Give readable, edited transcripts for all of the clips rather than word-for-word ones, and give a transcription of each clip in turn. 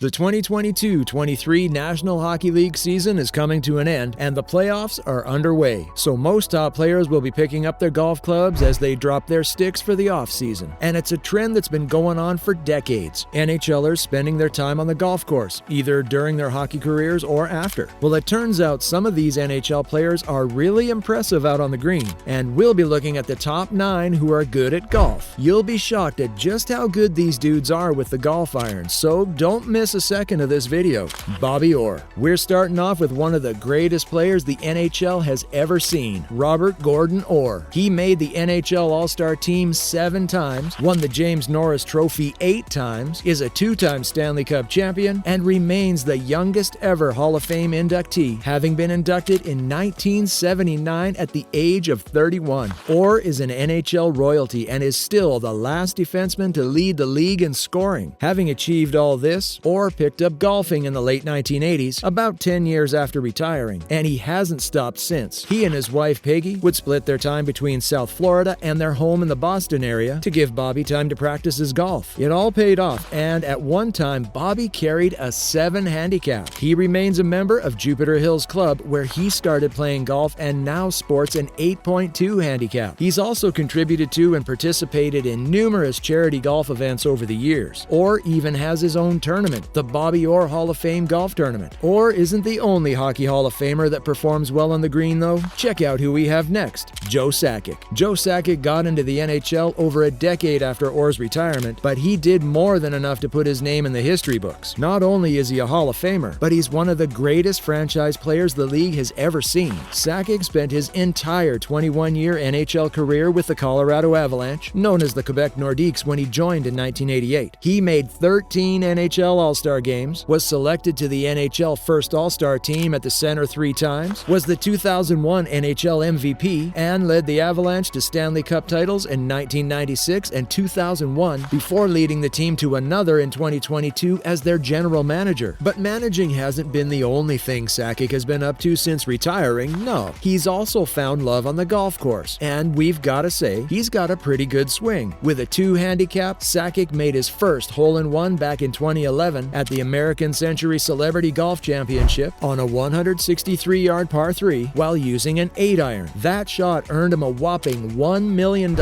The 2022-23 National Hockey League season is coming to an end, and the playoffs are underway. So most top players will be picking up their golf clubs as they drop their sticks for the off-season. And it's a trend that's been going on for decades. NHLers spending their time on the golf course, either during their hockey careers or after. Well, it turns out some of these NHL players are really impressive out on the green, and we'll be looking at the top 9 who are good at golf. You'll be shocked at just how good these dudes are with the golf irons, so don't miss a second of this video. Bobby Orr. We're starting off with one of the greatest players the NHL has ever seen, Robert Gordon Orr. He made the NHL All-Star team 7 times, won the James Norris Trophy 8 times, is a 2-time Stanley Cup champion, and remains the youngest ever Hall of Fame inductee, having been inducted in 1979 at the age of 31. Orr is an NHL royalty and is still the last defenseman to lead the league in scoring. Having achieved all this, Orr picked up golfing in the late 1980s, about 10 years after retiring, and he hasn't stopped since. He and his wife Peggy would split their time between South Florida and their home in the Boston area to give Bobby time to practice his golf. It all paid off, and at one time Bobby carried a 7 handicap. He remains a member of Jupiter Hills Club, where he started playing golf and now sports an 8.2 handicap. He's also contributed to and participated in numerous charity golf events over the years. Orr even has his own tournament, the Bobby Orr Hall of Fame Golf Tournament. Orr isn't the only Hockey Hall of Famer that performs well on the green, though. Check out who we have next. Joe Sakic. Joe Sakic got into the NHL over a decade after Orr's retirement, but he did more than enough to put his name in the history books. Not only is he a Hall of Famer, but he's one of the greatest franchise players the league has ever seen. Sakic spent his entire 21-year NHL career with the Colorado Avalanche, known as the QUEBEC NORDIQUES, when he joined in 1988. He made 13 NHL All-Star games, was selected to the NHL First All-Star team at the center 3 times, was the 2001 NHL MVP, and led the Avalanche to Stanley Cup titles in 1996 and 2001 before leading the team to another in 2022 as their general manager. But managing hasn't been the only thing Sakic has been up to since retiring, no. He's also found love on the golf course, and we've got to say, he's got a pretty good swing. With a 2 handicap, Sakic made his first hole-in-one back in 2011 at the American Century Celebrity Golf Championship on a 163-yard par 3 while using an 8-iron. That shot earned him a whopping $1 million,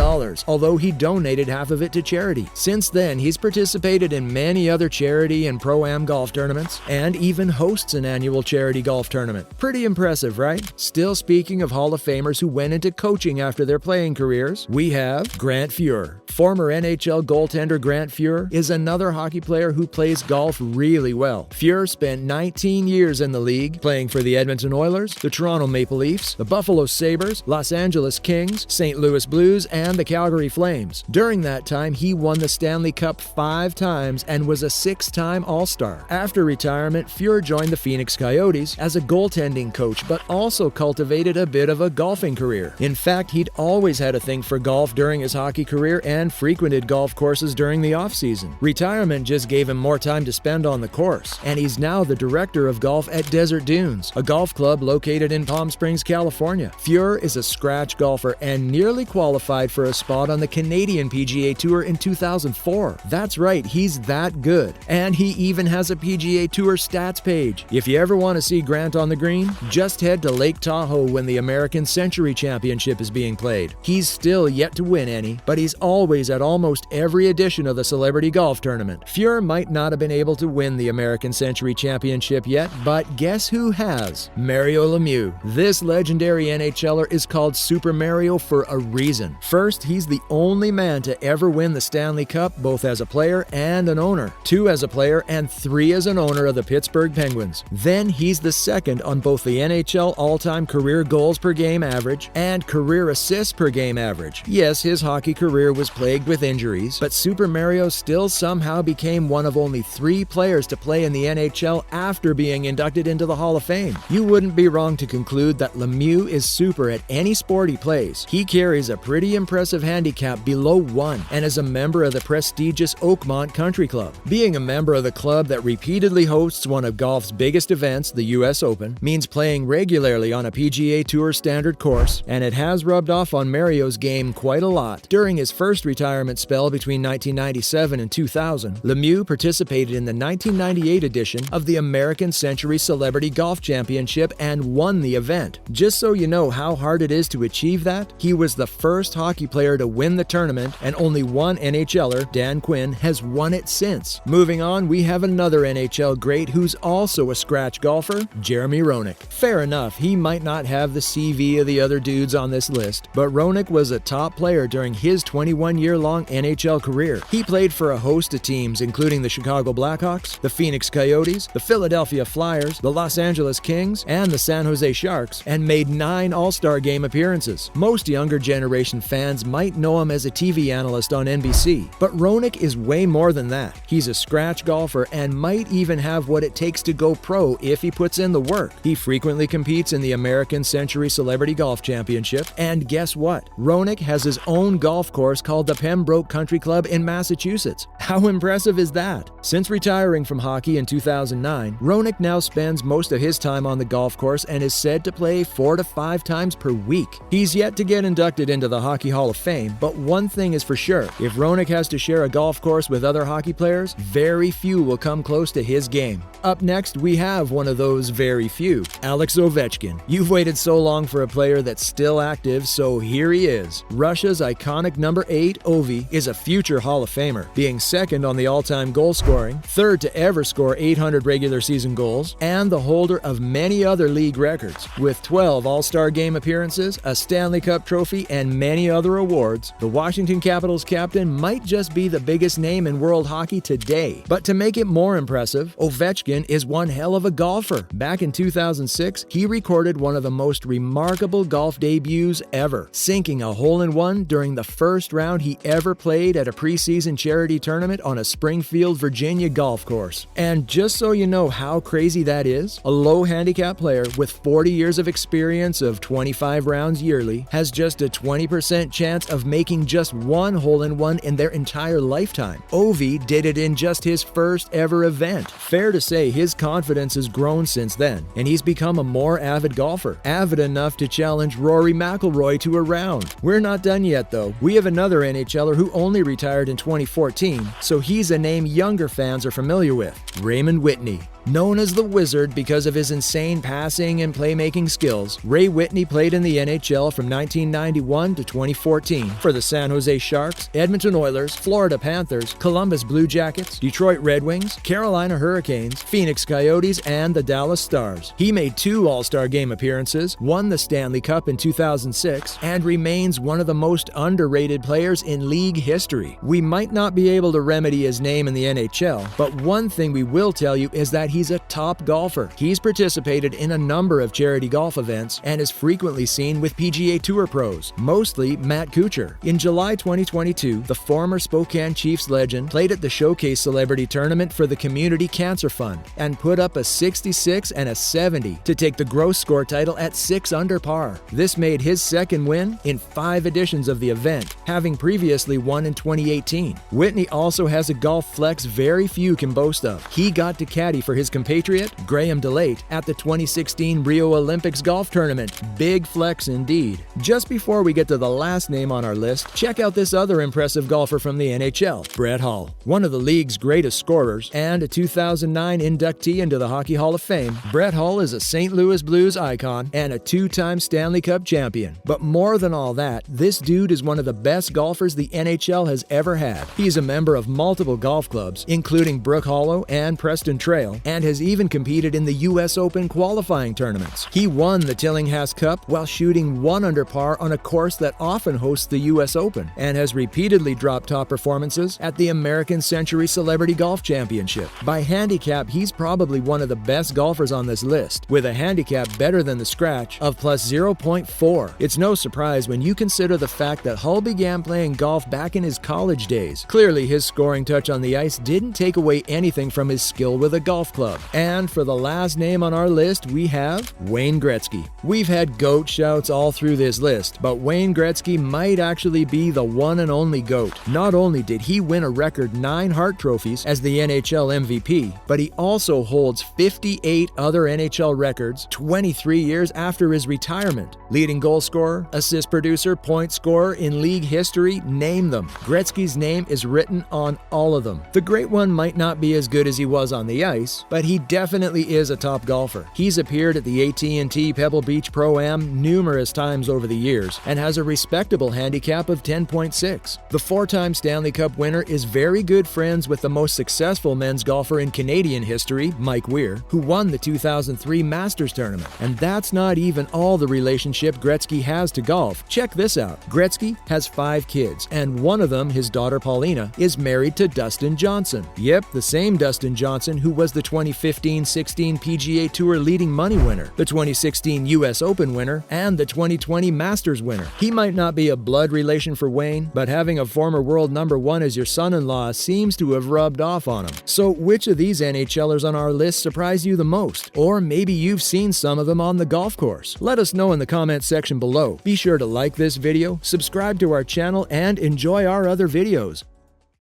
although he donated half of it to charity. Since then, he's participated in many other charity and pro-am golf tournaments, and even hosts an annual charity golf tournament. Pretty impressive, right? Still speaking of Hall of Famers who went into coaching after their playing careers, we have Grant Fuhr. Former NHL goaltender Grant Fuhr is another hockey player who plays golf really well. Fuhr spent 19 years in the league, playing for the Edmonton Oilers, the Toronto Maple Leafs, the Buffalo Sabres, Los Angeles Kings, St. Louis Blues, and the Calgary Flames. During that time, he won the Stanley Cup 5 times and was a 6-time All-Star. After retirement, Fuhr joined the Phoenix Coyotes as a goaltending coach, but also cultivated a bit of a golfing career. In fact, he'd always had a thing for golf during his hockey career and frequented golf courses during the off-season. Retirement just gave him more time to spend on the course, and he's now the director of golf at Desert Dunes, a golf club located in Palm Springs, California. Fuhr is a scratch golfer and nearly qualified for a spot on the Canadian PGA Tour in 2004. That's right, he's that good. And he even has a PGA Tour stats page. If you ever want to see Grant on the green, just head to Lake Tahoe when the American Century Championship is being played. He's still yet to win any, but he's always at almost every edition of the Celebrity Golf Tournament. Fuhr might not have been able to win the American Century Championship yet, but guess who has? Mario Lemieux. This legendary NHLer is called Super Mario for a reason. First, he's the only man to ever win the Stanley Cup both as a player and an owner. 2 as a player and 3 as an owner of the Pittsburgh Penguins. Then he's the second on both the NHL all-time career goals per game average and career assists per game average. Yes, his hockey career was plagued with injuries, but Super Mario still somehow became one of only 3 players to play in the NHL after being inducted into the Hall of Fame. You wouldn't be wrong to conclude that Lemieux is super at any sport he plays. He carries a pretty impressive handicap below 1 and is a member of the prestigious Oakmont Country Club. Being a member of the club that repeatedly hosts one of golf's biggest events, the US Open, means playing regularly on a PGA Tour standard course, and it has rubbed off on Mario's game quite a lot. During his first retirement spell between 1997 and 2000, Lemieux participated in the 1998 edition of the American Century Celebrity Golf Championship and won the event. Just so you know how hard it is to achieve that, he was the first hockey player to win the tournament, and only one NHLer, Dan Quinn, has won it since. Moving on, we have another NHL great who's also a scratch golfer, Jeremy Roenick. Fair enough, he might not have the CV of the other dudes on this list, but Roenick was a top player during his 21-year-long NHL career. He played for a host of teams, including the Chicago Blackhawks, the Phoenix Coyotes, the Philadelphia Flyers, the Los Angeles Kings, and the San Jose Sharks, and made 9 All-Star Game appearances. Most younger generation fans might know him as a TV analyst on NBC, but Roenick is way more than that. He's a scratch golfer and might even have what it takes to go pro if he puts in the work. He frequently competes in the American Century Celebrity Golf Championship, and guess what? Roenick has his own golf course called the PEMBROKE Country Club in Massachusetts. How impressive is that? Since retiring from hockey in 2009, Roenick now spends most of his time on the golf course and is said to play 4 to 5 times per week. He's yet to get inducted into the Hockey Hall of Fame, but one thing is for sure, if Roenick has to share a golf course with other hockey players, very few will come close to his game. Up next, we have one of those very few, Alex Ovechkin. You've waited so long for a player that's still active, so here he is. Russia's iconic number 8, Ovi, is a future Hall of Famer, being second on the all-time goal scoring, third to ever score 800 regular season goals, and the holder of many other league records. With 12 All-Star Game appearances, a Stanley Cup trophy, and many other awards, the Washington Capitals captain might just be the biggest name in world hockey today. But to make it more impressive, Ovechkin is one hell of a golfer. Back in 2006, he recorded one of the most remarkable golf debuts ever, sinking a hole-in-one during the first round he ever played at a preseason charity tournament on a Springfield, Virginia golf course. And just so you know how crazy that is, a low handicap player with 40 years of experience of 25 rounds yearly has just a 20% chance of making just one hole-in-one in their entire lifetime. Ovi did it in just his first ever event. Fair to say his confidence has grown since then, and he's become a more avid golfer, avid enough to challenge Rory McIlroy to a round. We're not done yet though. We have another NHLer who only retired in 2014, so he's a name younger fans are familiar with, Raymond Whitney. Known as the Wizard because of his insane passing and playmaking skills, Ray Whitney played in the NHL from 1991 to 2014 for the San Jose Sharks, Edmonton Oilers, Florida Panthers, Columbus Blue Jackets, Detroit Red Wings, Carolina Hurricanes, Phoenix Coyotes, and the Dallas Stars. He made 2 All-Star Game appearances, won the Stanley Cup in 2006, and remains one of the most underrated players in league history. We might not be able to remedy his name in the NHL, but one thing we will tell you is that he's a top golfer. He's participated in a number of charity golf events and is frequently seen with PGA Tour pros, mostly Matt Kuchar. In July 2022, the former Spokane Chiefs legend played at the Showcase Celebrity Tournament for the Community Cancer Fund and put up a 66 and a 70 to take the gross score title at 6 under par. This made his second win in 5 editions of the event, having previously won in 2018. Whitney also has a golf flex very few can boast of. He got to caddy for his compatriot, Graham DeLate, at the 2016 Rio Olympics golf tournament. Big flex indeed. Just before we get to the last name on our list, check out this other impressive golfer from the NHL, Brett Hull. One of the league's greatest scorers and a 2009 inductee into the Hockey Hall of Fame, Brett Hull is a St. Louis Blues icon and a 2-time Stanley Cup champion. But more than all that, this dude is one of the best golfers the NHL has ever had. He's a member of multiple golf clubs, including Brook Hollow and Preston Trail, and has even competed in the US Open qualifying tournaments. He won the Tillinghast Cup while shooting 1 under par on a course that often hosts the US Open, and has repeatedly dropped top performances at the American Century Celebrity Golf Championship. By handicap, he's probably one of the best golfers on this list, with a handicap better than the scratch of plus 0.4. It's no surprise when you consider the fact that Hull began playing golf back in his college days. Clearly, his scoring touch on the ice didn't take away anything from his skill with a golf club. And for the last name on our list, we have Wayne Gretzky. We've had GOAT shouts all through this list, but Wayne Gretzky might actually be the one and only GOAT. Not only did he win a record 9 Hart trophies as the NHL MVP, but he also holds 58 other NHL records 23 years after his retirement. Leading goal scorer, assist producer, point scorer in league history, name them. Gretzky's name is written on all of them. The great one might not be as good as he was on the ice, but he definitely is a top golfer. He's appeared at the AT&T Pebble Beach Pro-Am numerous times over the years and has a respectable handicap of 10.6. The four-time Stanley Cup winner is very good friends with the most successful men's golfer in Canadian history, Mike Weir, who won the 2003 Masters tournament. And that's not even all the relationship Gretzky has to golf. Check this out. Gretzky has 5 kids, and one of them, his daughter Paulina, is married to Dustin Johnson. Yep, the same Dustin Johnson who was the 2015-16 PGA Tour leading money winner, the 2016 US Open winner, and the 2020 Masters winner. He might not be a blood relation for Wayne, but having a former world #1 as your son-in-law seems to have rubbed off on him. So which of these NHLers on our list surprised you the most? Or maybe you've seen some of them on the golf course. Let us know in the comments section below. Be sure to like this video, subscribe to our channel, and enjoy our other videos.